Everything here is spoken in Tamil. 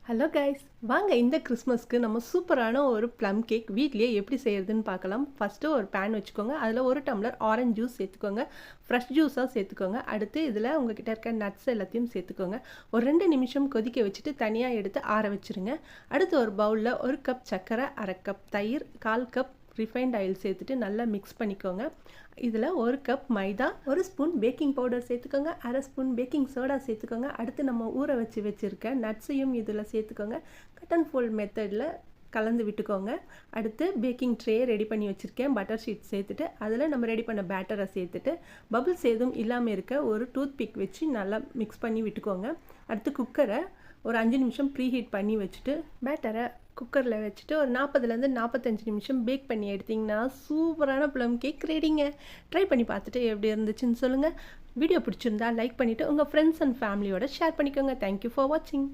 ஹலோ கைஸ், வாங்க இந்த கிறிஸ்மஸ்க்கு நம்ம சூப்பரான ஒரு ப்ளம் கேக் வீட்லேயே எப்படி செய்யறதுன்னு பார்க்கலாம். ஃபஸ்ட்டு ஒரு பேன் வச்சுக்கோங்க. அதில் ஒரு டம்ளர் ஆரஞ்சு ஜூஸ் சேர்த்துக்கோங்க. ஃப்ரெஷ் ஜூஸாக சேர்த்துக்கோங்க. அடுத்து இதில் உங்ககிட்ட இருக்க நட்ஸ் எல்லாத்தையும் சேர்த்துக்கோங்க. ஒரு 2 நிமிஷம் கொதிக்க வச்சுட்டு தனியாக எடுத்து ஆற வச்சுருங்க. அடுத்து ஒரு பவுலில் 1 கப் சர்க்கரை, 1/2 கப் தயிர், 1/4 கப் ரிஃபைண்ட் ஆயில் சேர்த்துட்டு நல்லா மிக்ஸ் பண்ணிக்கோங்க. இதில் 1 கப் மைதா, 1 ஸ்பூன் பேக்கிங் பவுடர் சேர்த்துக்கோங்க, 1/2 ஸ்பூன் பேக்கிங் சோடா சேர்த்துக்கோங்க. அடுத்து நம்ம ஊற வச்சுருக்க நட்ஸையும் இதில் சேர்த்துக்கோங்க. கட் அண்ட் ஃபோல்ட் மெத்தடில் கலந்து விட்டுக்கோங்க. அடுத்து பேக்கிங் ட்ரே ரெடி பண்ணி வச்சுருக்கேன். பட்டர் ஷீட் சேர்த்துட்டு அதில் நம்ம ரெடி பண்ண பேட்டரை சேர்த்துட்டு பபிள்ஸ் எதுவும் இல்லாமல் இருக்க ஒரு டூத் பிக் வச்சு நல்லா மிக்ஸ் பண்ணி விட்டுக்கோங்க. அடுத்து குக்கரை ஒரு 5 நிமிஷம் ப்ரீஹீட் பண்ணி வச்சுட்டு பேட்டரை குக்கரில் வச்சுட்டு ஒரு 40லேருந்து 45 நிமிஷம் பேக் பண்ணி எடுத்திங்கன்னா சூப்பரான ப்ளம் கேக் ரெடிங்க. ட்ரை பண்ணி பார்த்துட்டு எப்படி இருந்துச்சுன்னு சொல்லுங்கள். வீடியோ பிடிச்சிருந்தா லைக் பண்ணிவிட்டு உங்கள் ஃப்ரெண்ட்ஸ் அண்ட் ஃபேமிலியோட ஷேர் பண்ணிக்கோங்க. தேங்க்யூ ஃபார் வாட்சிங்.